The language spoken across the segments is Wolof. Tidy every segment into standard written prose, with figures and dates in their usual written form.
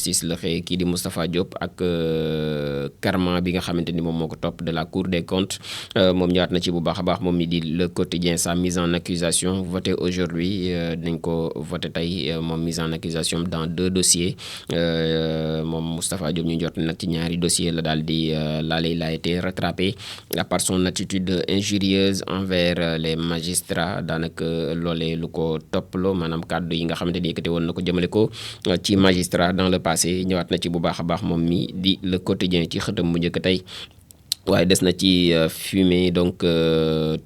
justice la xëy kii di Moustapha Diop ak Karma bi nga xamante ni moom moo ko topp de la Cour des comptes moom ñëwaat na ci bu baax a baax moom mi di le quotidien sa mise en accusation voté aujourd'hui dañ ko voté tey moom mise en accusation dans 2 dossiers moom Moustapha Diop ñu jot nag ci ñaari dossiers la daal di laale il a été rattrapé par son attitude injurieuse envers les magistrats daanaka loolee lu ko topploo maanaam kàddu yi nga xamante ni yëkkate woon na ko jëmale ko ci magistrat dans le passé ñëwaat na ci bu baax a baax moom mi di le quotidien ci xëtam bu njëkk tey. waaye des na ci fumée donc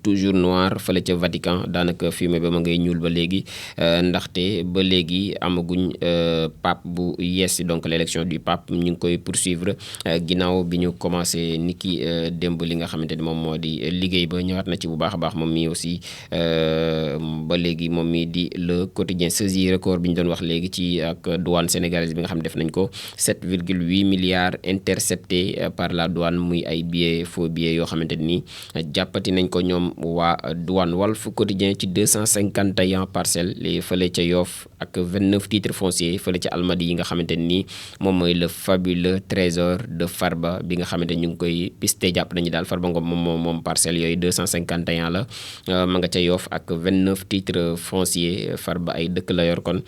toujours noir fële ca Vatican daanaka fumée ba ma ngay ñuul ba léegi ndaxte ba léegi amaguñ pape bu yees donc l'élection du pape ñu ngi koy poursuivre ginnaaw bi ñu commencé ni ki démb li nga xamante ni moom moo di liggéey ba ñëwaat na ci bu baax a baax moom mi aussi ba léegi moom mi di le quotidien saisi record bi ñu doon wax léegi ci ak douane sénégalaise bi nga xam ne def nañ ko 7,8 milliards interceptés par la douane muy ay billets faux billets yoo xamante ni jàppati nañ ko ñoom waa douane. Walf Quotidien ci 251 parcelles li fële ca Yoff ak 29 titres fonciers fële ca Almadies yi nga xamante ni moom mooy le fabuleux trésor de Farba bi nga xamante ni ñu ngi koy piste jàpp nañu daal Farba Ngom moom parcelles yooyu 251 la ma nga ca Yoff ak 29 titres fonciers Farba ay dëkk la yor kon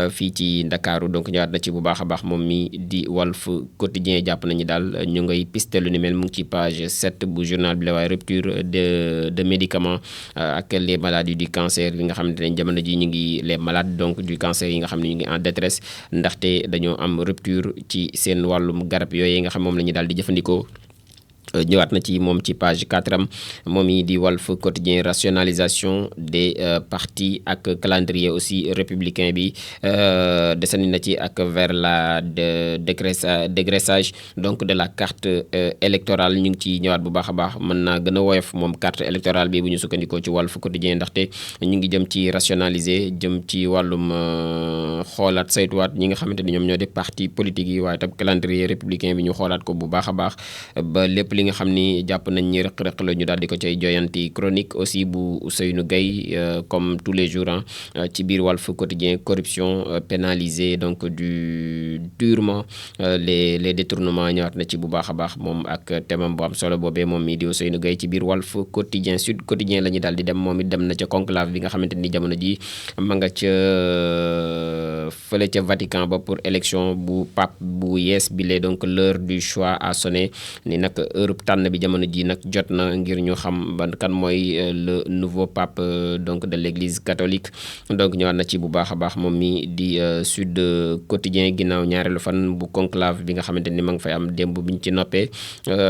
fii ci Ndakaaru donc ñëwaat na ci bu baax a baax moom mi di Walf Quotidien jàpp nañu daal ñu ngay piste lu ni mel mu ngi ci page 7 bu journal bi la waaye rupture de médicaments ak les maladies du cancer yi nga xamante ne jamono ji ñu ngi les malades donc du cancer yi nga xam ne ñu ngi en détresse ndaxte dañoo am rupture ci seen wàllum garab yooyu nga xam moom la ñu daal di jëfandikoo. ñëwaat na ci moom ci page 4 am moom yi di Walf Quotidien rationalisation des partis ak calendrier aussi républicain bi desandi na ci ak vers la dégraissage donc de la carte électorale ñu ngi ci ñëwaat bu baax a baax mën naa gën a woyof moom carte électorale bi bu ñu sukkandikoo ci Walf Quotidien ndaxte ñu ngi jëm ci rationaliser jëm ci wàllum xoolaat saytuwaat ñi nga xamante ni ñoom ñoo di parti politique yi waaye tam calendrier républicain bi ñu xoolaat ko bu baax a baax ba lépp li nga xam ni jàpp nañ ñi rëq-rëq la ñu daal di ko cay joyanti chronique aussi bu Ousseynou Gueye comme tous les jours ci biir Walf Quotidien corruption pénalisée donc durement les détournements ñëwaat na ci bu baax a baax moom ak thèmam bu am solo boobee moom mii di Ousseynou Gueye ci biir Walf Quotidien Sud Quotidien la ñu daal di dem moom it dem na ca conclave bi nga xamante ni jamono ji ma nga ca fële ca Vatican ba pour élection bu pape bu yees bi lee donc l'heure du choix a sonné ni nag heure tànn bi jamono ji nag jot na ngir ñu xam ban kan mooy le nouveau pape donc de l'église catholique donc ñëwaat na ci bu baax a baax moom mi di Sud Quotidien ginnaaw ñaareelu fan bu conclave bi nga xamante ni ma ngi fay am démb bi ñu ci noppee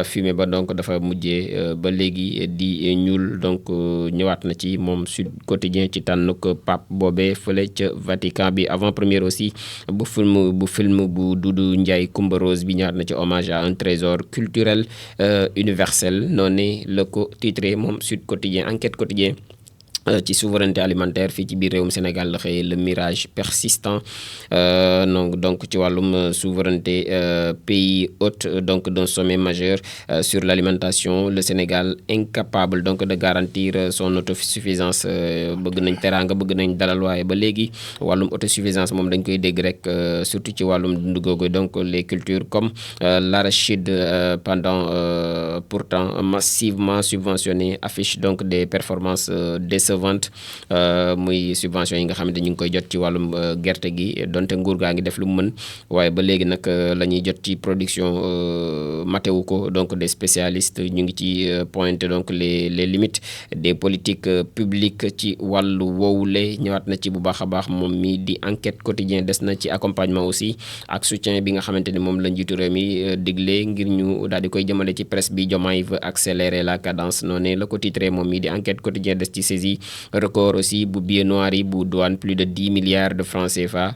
fumée ba donc dafa mujjee ba léegi di ñuul donc ñëwaat na ci moom Sud Quotidien ci tànnuk pape boobee fële ca Vatican bi avant première aussi bu film bu Doudou Ndiaye Coumba Rose bi ñëwaat na ci hommage à un trésor culturel universel noonu la ko titré moom Sud Quotidien Enquête Quotidien ci souveraineté alimentaire fii ci biir réewum Sénégal la xëy le mirage persistant donc ci wàllum souveraineté pays hôte donc d'un sommet majeur sur l'alimentation le Sénégal incapable donc de garantir son autosuffisance bëgg nañ teraanga bëgg nañ dalal waaye ba léegi wàllum autosuffisance moom dañ koy dégg rek surtout ci wàllum dundu googu donc les cultures comme l'arachide pourtant massivement subventionné affiche donc des performances décevantes muy subvention yi nga xamante ñu ngi koy jot ci wàllum gerte gi donte nguur gaa ngi def lu mu mën waaye ba léegi nag la ñuy jot ci production matewu ko donc des spécialistes ñu ngi ci pointé donc les limites des politiques publiques ci wàllu woowule ñëwaat na ci bu baax a baax moom mi di Enquête Quotidien des na ci accompagnement aussi ak soutien bi nga xamante ni moom la njiitu réew mi digle ngir ñu daal di koy jëmale ci presse bi Diomaye veut accélérer la cadence noonu la ko titré moom mi di Enquête Quotidien des ci saisi record aussi bu billet noir yi bu douane plus de 10 milliards de francs CFA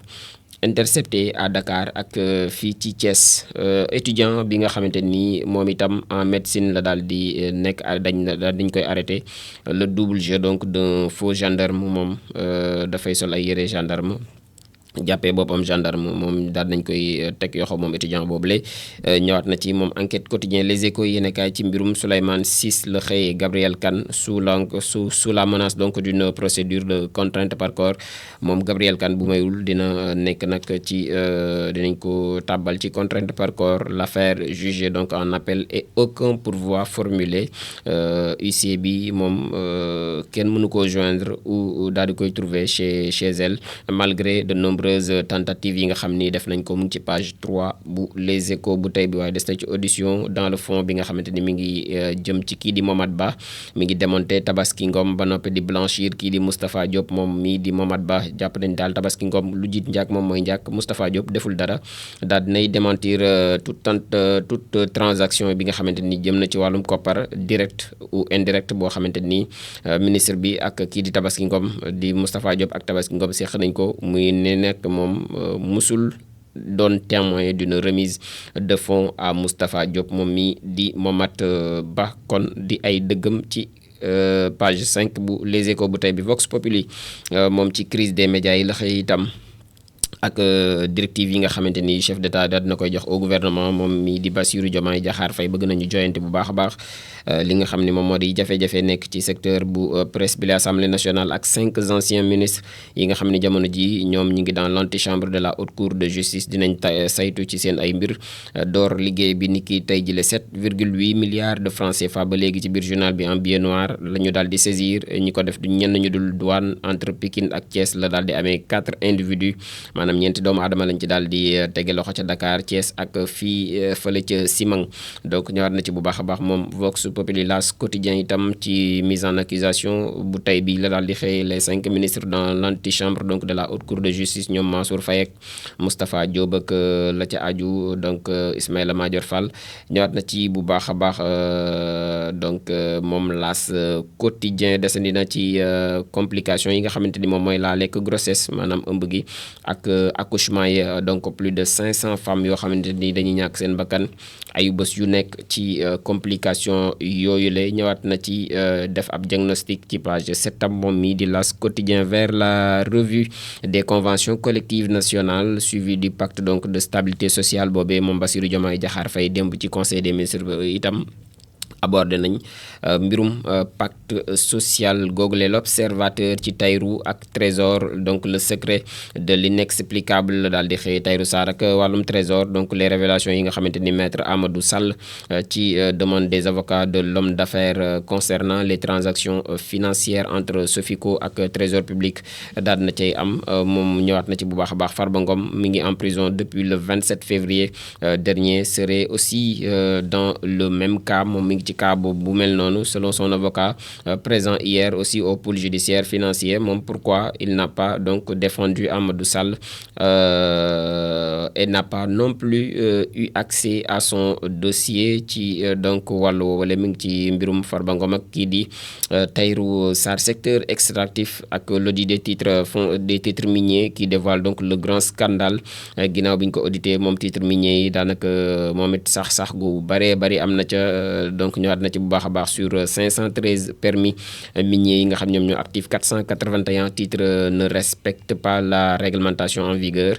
intercepté à Dakar ak fii ci Thiès étudiant bi nga xamante ni moom itam en médecine la daal di nekk dañ koy arrêté le double jeu donc d'un faux gendarme moom dafay sol ay yére gendarme jàppee boppam gendarme moom daal nañ koy teg yoxo moom étudiant boobule ñëwaat na ci moom enquête quotidien les échos yéen kaay ci mbirum Souleymane Ciss la xëy Gabriel Kane sous la menace donc d'une procédure de contrainte par corps moom Gabriel Kane bu mayul dina nekk nag ci dinañ ko tàbbal ci contrainte par corps l'affaire jugée donc en appel et aucun pourvoi formulé huissier bi moom kenn mënu koo joindre ou daal di koy trouver chez elle malgré de nombreuses tentatives yi nga xam ni def nañ ko mu ngi ci page 3 bu les échos bu tey bi waaye des na ci audition dans le fond bi nga xamante ni mi ngi jëm ci kii di Momad Ba mi ngi démonter Tabaski Ngom ba noppi di blanchir kii di Moustapha Diop moom mii di Momad Ba jàpp nañ daal Tabaski Ngom lu jiit njàkk moom mooy njàkk Moustapha Diop deful dara daal dinay démentir toute transaction bi nga xamante ni jëm na ci wàllum koppar direct ou indirect boo xamante ni ministre bi ak kii di Tabaski Ngom di Moustapha Diop ak Tabaski Ngom seq nañ ko muy nekk moom musul doon témoin d'une remise de fonds à Moustapha Diop moom mi di Momad Ba kon di ay dëggam ci page 5 bu les échos bu tey bi Vox Populi moom ci crise des médias yi la xëy itam ak directive yi nga xamante ni chef d'état daal dina koy jox au gouvernement moom mi di Bassirou Diomaye Diakhar Faye bëgg nañu joyante bu baax a baax li nga xam ne moom moo di jafe-jafe nekk ci secteur bu presse bi l'Assemblée nationale ak 5 anciens ministres yi nga xam ne jamono ji ñoom ñu ngi dans l'antichambre de la haute cour de justice dinañ saytu ci seen ay mbir door liggéey bi niki tey jile 7,8 milliards de francs CFA ba léegi ci biir journal bi en billet noir la ñu daal di saisir ñi ko def du ñenn ñu dul douane entre Pikine ak Thiès la daal di amee 4 individus maanaam ñeenti doomu aadama lañ ci daal di tege loxo ca Dakar Thiès ak fii fële ca Simang donc ñëwaat na ci bu baax a baax moom Vox Populi L'As quotidien itam ci mise en accusation bu tey bi la daal di xëy les 5 ministres dans l'antichambre donc de la haute cour de justice ñoom Mansour Faye ak Moustapha Diop ak la ca aju donc Ismaïla Madior Fall ñëwaat na ci bu baax a baax donc moom L'As quotidien desandi na ci complication yi nga xamante ni moom mooy la lekk grossesse maanaam ëmb gi ak accouchement yi donc plus de 500 femmes yoo xamante ni dañuy ñàkk seen bakkan ayu bés yu nekk ci complication yooyu la ñëwaat na ci def ab diagnostic ci page 7 moom mi di L'As quotidien vers la revue des conventions collectives nationales suivi du pacte donc de stabilité sociale boobee moom Bassirou Diomaye Diakhar Faye démb ci conseil des ministres itam abordé nañ mbirum pacte social googule l'observateur ci Tahirou ak Trésor donc le secret de l'inexplicable daal di xëy Tahirou Sarr ak wàllum Trésor donc les révélations yi nga xamante ni maître Amadou Sall ci demande des avocats de l'homme d'affaires concernant les transactions financières entre Sofico ak Trésor public daal na cay am moom ñëwaat na ci bu baax a baax Farba Ngom mi ngi en prison depuis le 27 février dernier serait aussi dans le même cas moom mi ngi ci cas boobu bu mel noonu selon son avocat présent hier aussi au pôle judiciaire financier moom pourquoi il n'a pas donc défendu Amadou Sall et n'a pas non plus eu accès à son dossier ci donc wàllu wala mi ngi ci mbirum Farba Ngom ak kii di Tahirou Sarr secteur extractif ak l'audit des titres miniers qui dévoile donc le grand scandale ginnaaw bi ñu ko audité moom titre minier yi daanaka moom it sax gu bari am na ca donc ñëwaat na ci bu baax a baax sur 513 permis miniers yi nga xam ñoom ñoo actif 481 titres ne respectent pas la réglementation en vigueur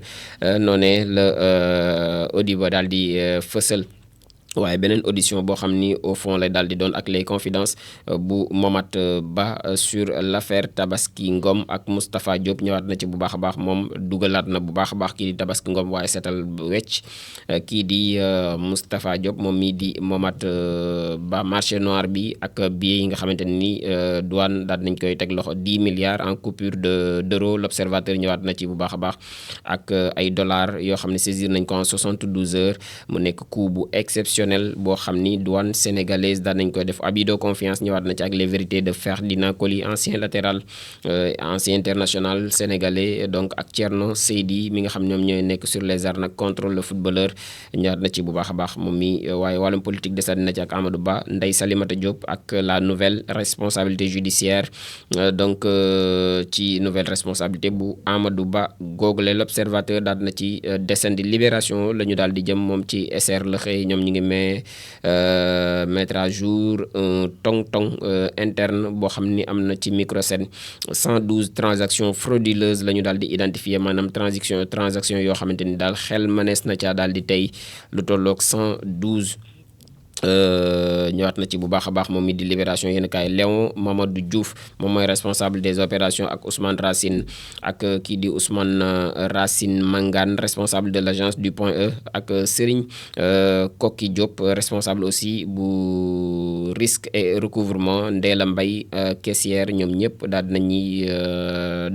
noonee la audit ba daal di fësal waaye beneen audition boo xam ni au fond lay daal di doon ak les confidences bu Momad Ba sur l'affaire Tabaski Ngom ak Moustapha Diop ñëwaat na ci bu baax a baax moom dugalaat na bu baax a baax kii di Tabaski Ngom waaye seetal wecc kii di Moustapha Diop moom mii di Momad Ba marché noir bi ak billets yi nga xamante ni douane daal nañ koy teg loxo 10 milliards en coupure d'euros l'observateur ñëwaat na ci bu baax a baax ak ay dollars yoo xam ne saisir nañ ko en 72 heures mu nekk coût bu exceptionnel boo xam ni douane sénégalaise daan nañ koy def abus de confiance ñëwaat na ci ak les vérités de Ferdinand Coly ancien latéral ancien international sénégalais donc ak Thierno Seydi mi nga xam ñoom ñooy nekk sur les arnaques contre le footballeur ñëwaat na ci bu baax a baax moom mi waaye wàllum politique desandi na ci ak Amadou Ba Ndeye Salimata Diop ak la nouvelle responsabilité judiciaire donc ci nouvelle responsabilité bu Amadou Ba googule l'observateur daal na ci desandi libération la ñu daal di jëm moom ci SR la xëy ñoom ñu ngi mais mettre à jour un tong-tong interne boo xam ni am na ci Microsen 112 transactions frauduleuses la ñu daal di identifier maanaam transaction yoo xamante ni daal xel mënees na caa daal di tey lu tolloog 112. ñëwaat na ci bu baax a baax moom mi di Libération yéen kaay Léon Mamadou Diouf moom mooy responsable des opérations ak Ousmane Racine ak kii di Ousmane Racine Mangane responsable de l'agence du Point E ak Serigne Koki Diop responsable aussi bu risque et recouvrement Ndéla Mbaye caissière ñoom ñëpp daal dinañuy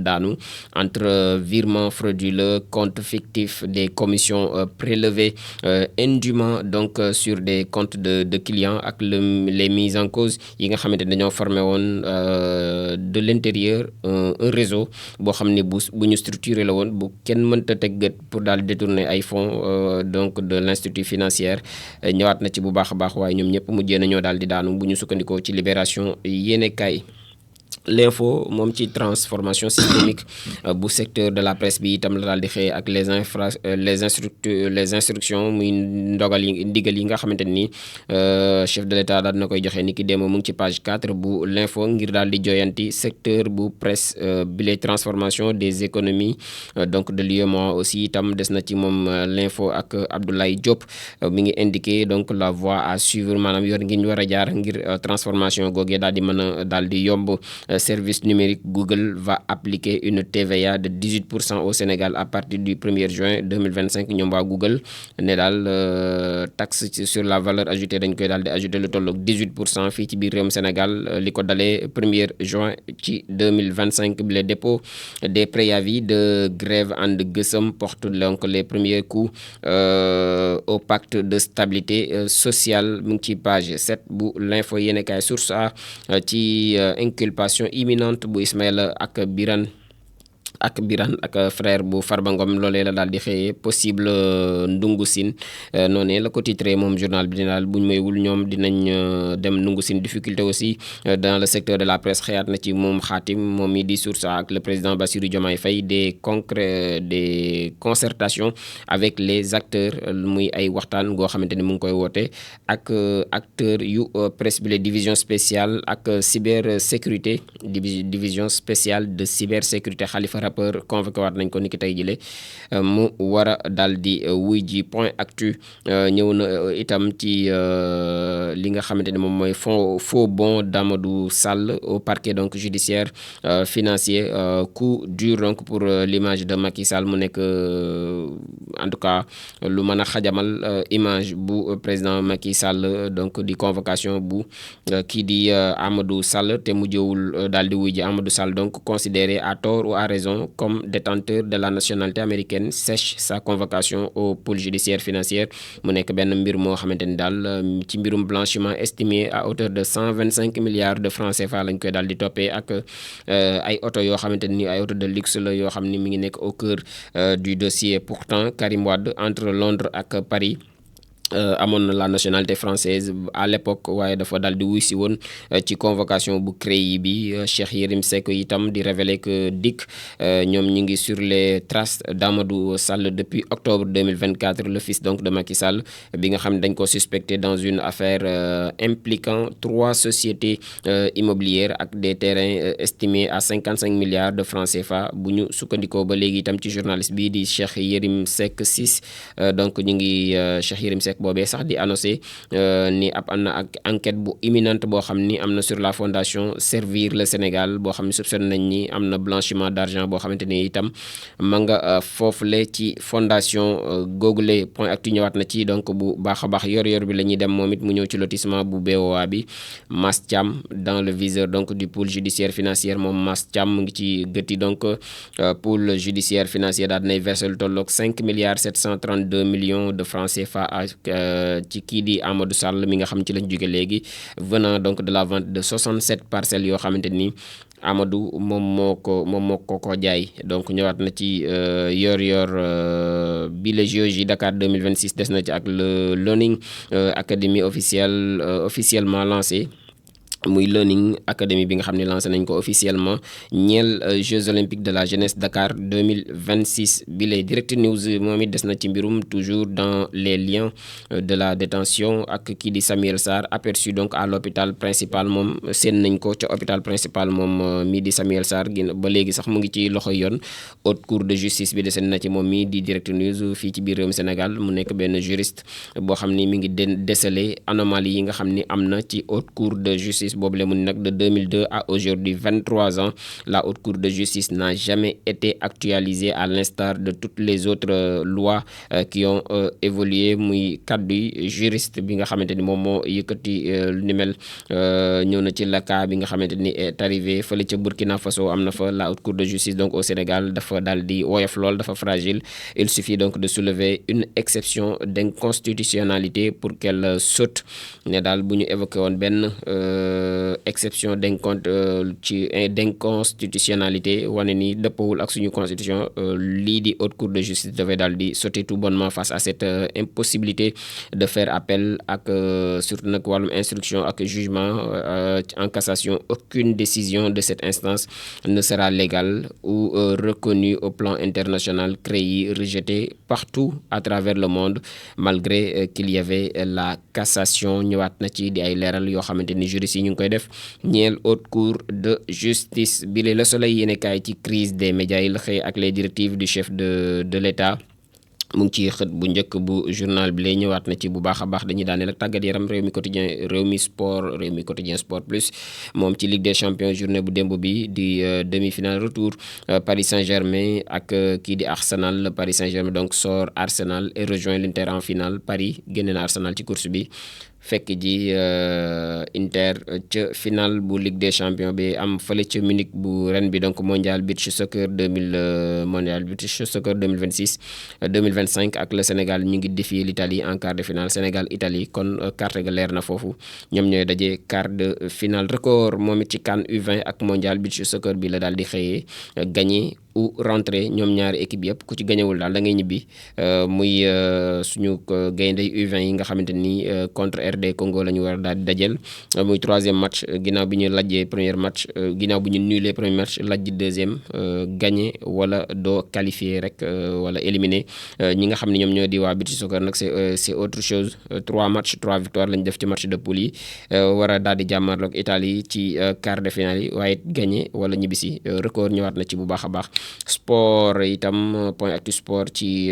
daanu entre virement frauduleux compte fictif des commissions prélevées indûment donc sur des comptes de clients ak les mises en cause yi nga xamante ne dañoo formé woon de l'intérieur un réseau boo xam ne bu ñu structuré la woon bu kenn mënta teg gët pour daal détourner ay fonds donc de l'institut financier ñëwaat na ci bu baax a baax waaye ñoom ñëpp mujjee nañoo daal di daanu bu ñu sukkandikoo ci Libération yéene kaay L'info moom ci transformation systémique bu secteur de la presse bi itam la daal di xëy ak les instructions muy ndigal yi nga xamante ni chef de l'État daal dina koy joxe ni ki démb mu ngi ci page 4 bu L'Info ngir daal di joyanti secteur bu presse bi les transformations des économies donc de l'UEMOA aussi itam des na ci moom L'Info ak Abdoulaye Diop mi ngi indiqué donc la voie à suivre maanaam yoon ngi ñu war a jaar ngir transformation googee daal di mën a daal di yomb. Service numérique Google va appliquer une TVA de 18% au Sénégal à partir du 1er juin 2025 ñoom waa Google ne daal taxe sur la valeur ajoutée dañ koy daal di ajouter lu tolloog 18% fii ci biir réewum Sénégal li ko dalee 1er juin ci 2025 bi le dépôt des préavis de grève and gësëm porte donc les premiers coups au pacte de stabilité sociale mu ngi ci page 7 bu L'Info yéenekaay Source A ci inculpation imminente bu Ismaïla ak Birane ak frère bu Farba Ngom loolee la daal di xëyee possible ndungu sin noonee la ko titré moom journal bi daal buñ moywul ñoom dinañ dem ndungu sin difficulté aussi dans le secteur de la presse xëyaat na ci moom xaatim moom mi di Source A ak le président Bassirou Diomaye Faye des concertations avec les acteurs muy ay waxtaan goo xamante ni mu ngi koy woote ak acteurs yu presse bi la division spéciale ak cybersécurité division spéciale de cybersécurité Khalifa rappeur convoqué waat nañ ko niki tey jile mu war a daal di wuy ji Point Actu ñëw na itam ci li nga xamante ne moom mooy faux bond d'Amadou Sall au parquet donc judiciaire financier coup dur donc pour l'image de Macky Sall mu nekk en tout cas lu mën a xajamal image bu président Macky Sall donc di convocation bu kii di Amadou Sall te mu jëwul daal di wuy ji Amadou Sall donc considéré à tort ou à raison comme détenteur de la nationalité américaine sèche sa convocation au pôle judiciaire financier mu nekk benn mbir moo xamante ni daal ci mbirum blanchiment estimé à hauteur de 125 milliards de francs CFA lañ koy daal di toppee ak ay oto yoo xamante ni ay oto de luxe la yoo xam ni mi ngi nekk au cœur du dossier. Pourtant Karim Wade entre Londres ak Paris amoon na la nationalité française à l'époque waaye dafa daal di wuy si woon ci convocation bu CREI bi Cheikh Yérim Seck itam di révéler que DIC ñoom ñi ngi sur les traces d'Amadou Sall depuis octobre 2024 le fils donc de Macky Sall bi nga xam ne dañ ko suspecté dans une affaire impliquant 3 sociétés immobilières ak des terrains estimés à 55 milliards de francs CFA bu ñu sukkandikoo ba léegi itam ci journaliste bi di Cheikh Yérim Seck 6 donc ñu ngi Cheikh Yérim Seck boobee sax di annoncé ni am na ak enquête bu imminente boo xam ni am na sur la fondation Servir le Sénégal boo xam ni soupçonné nañ ni am na blanchiment d'argent boo xamante ni itam ma nga foofule ci fondation googule Point Actu ñëwaat na ci donc bu baax a baax yor bi la ñuy dem moom it mu ñëw ci lotissement bu BOA bi Mass Thiam dans le viseur donc du pôle judiciaire financier moom Mass Thiam mu ngi ci gëtti donc pôle judiciaire financier daal dinay versé lu tolloog 5 milliards 732 millions de francs CFA ci kii di Amadou Sall mi nga xam ci lañ jóge léegi venant donc de la vente de 67 parcelles yoo xamante ni Amadou moom moo ko jaay donc ñëwaat na ci yor bi le JOJ Dakar 2026 des na ci ak le Learning Academy officiellement lancé muy Learning Academy bi nga xam ne lancé nañ ko officiellement ñeel Jeux olympiques de la jeunesse Dakar 2026 bi lay Direct News moom it des na ci mbirum toujours dans les liens de la détention ak kii di Samuel Sarr aperçu donc à l'hôpital principal moom seen nañ ko ca hôpital principal moom mii di Samuel Sarr ba léegi sax mu ngi ci loxoy yoon haute cour de justice bi deseen na ci moom mii di Direct News fii ci biir réewum Sénégal mu nekk benn juriste boo xam ni mi ngi déceler anomalie yi nga xam ni am na ci haute cour de justice boobu le mu ni nag de 2002 à aujourd'hui 23 ans la haute cour de justice n'a jamais été actualisée à l'instar de toutes les autres lois qui ont évolué muy kaddu juriste bi nga xamante ni moom moo yëkkati lu ni mel ñëw na ci la cas bi nga xamante ni est arrivé fële ca Burkina Faso am na fa la haute cour de justice donc au Sénégal dafa daal di woyof lool dafa fragile il suffit donc de soulever une exception d'inconstitutionnalité pour qu'elle saute ne daal bu ñu évoqué woon benn exception d'inconstitutionnalité wane ni dëppawul ak suñu constitution lii di haute cour de justice devait daal di sauter tout bonnement face à cette impossibilité de faire appel ak surtout nag wàllum instruction ak jugement en cassation. Aucune décision de cette instance ne sera légale ou reconnue au plan international, créée, rejetée partout à travers le monde malgré qu'il y avait la cassation. Ñëwaat na ci di ay leeral yoo xamante ni juristes yi ñu ngi koy def ñeel haute cour de justice bi Le Soleil yéene kaay ci crise des médias yi la xëy ak les directives du chef de l'État mu ngi ci xët bu njëkk bu journal bi lay ñëwaat na ci bu baax a baax dañuy daaneel ak tàggat yaram Rewmi quotidien sport plus moom ci Ligue des champions journée bu démb bi di demi-finale retour Paris Saint-Germain ak kii di Arsenal. Paris Saint-Germain donc sort Arsenal et rejoint l'Inter en finale. Paris génne na Arsenal ci course bi fekk ji Inter ca final bu Ligue des champions bi am fële ca Munich bu ren bi donc mondial beach soccer 2026 2025 ak le Sénégal ñu ngi défier l'Italie en quart de finale. Sénégal Italie kon carte ga leer na foofu ñoom ñooy daje quart de finale. Record moom it ci CAN U20 ak mondial beach soccer bi la daal di xëyee gagné ou rentré ñoom ñaari équipe yëpp ku ci gañewul daal da ngay ñibbi muy suñu gaynde U20 yi nga xamante ni contre RD Congo la ñu war a daal di dajel muy troisième match ginnaaw bi ñu lajjee premier match ginnaaw bi ñu nulé premier match lajj deuxième gagné wala doo qualifié rek wala éliminé ñi nga xam ne ñoom ñoo di waa beach soccer nag c'est autre chose 3 matchs 3 victoires lañ def ci match de poule yi war a daal di jàmmarloog Italie ci quart de finale yi waaye gagné wala ñibbisi. Record ñëwaat na ci bu baax a baax. Sport itam point actu sport ci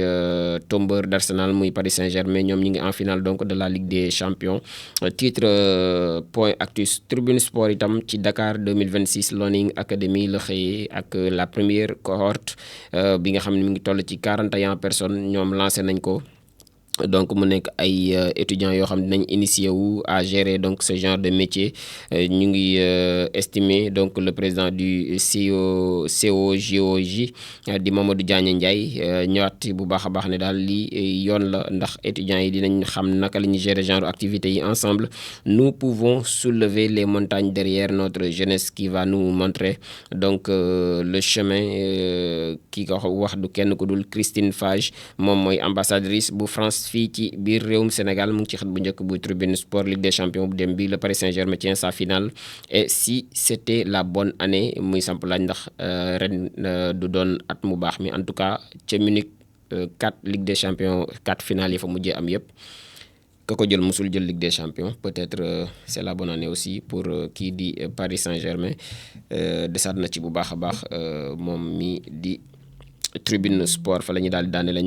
tombeur d'Arsenal muy Paris Saint-Germain ñoom ñi ngi en finale donc de la Ligue des champions. Titre point actu Tribune Sport itam ci Dakar 2026 Learning Academy la xëyee ak la première cohorte bi nga xam ne mi ngi toll ci 41 personnes ñoom lancé nañ ko. Donc mu nekk ay étudiants yoo xam ne dinañ initié wu à gérer donc ce genre de métier ñu ngi estimer donc le président du COJOJ di Mamadou Diagne Ndiaye ñëwaat bu baax a baax ne daal lii yoon la ndax étudiants yi dinañ xam naka la ñuy gérer genre activités yi ensemble. Nous pouvons soulever les montagnes derrière notre jeunesse qui va nous montrer donc le chemin ki ko wax du kenn ku dul Christine Fage moom mooy ambassadrice bu France fii ci biir réewum Sénégal mu ngi ci xët bu njëkk bu Tribune Sport Ligue des champions bu dem bi le Paris Saint-Germain tient sa finale et si c'était la bonne année muy samp laaj ndax ren du doon at mu baax mi en tout cas ca Munich 4 Ligue des champions 4 finales yi fa mujjee am yëpp ka ko jël musul jël Ligue des champions peut-être c'est la bonne année aussi pour kii di Paris Saint-Germain desaat na ci bu baax a baax moom mi di Tribune Sport fa la ñu daal di daane la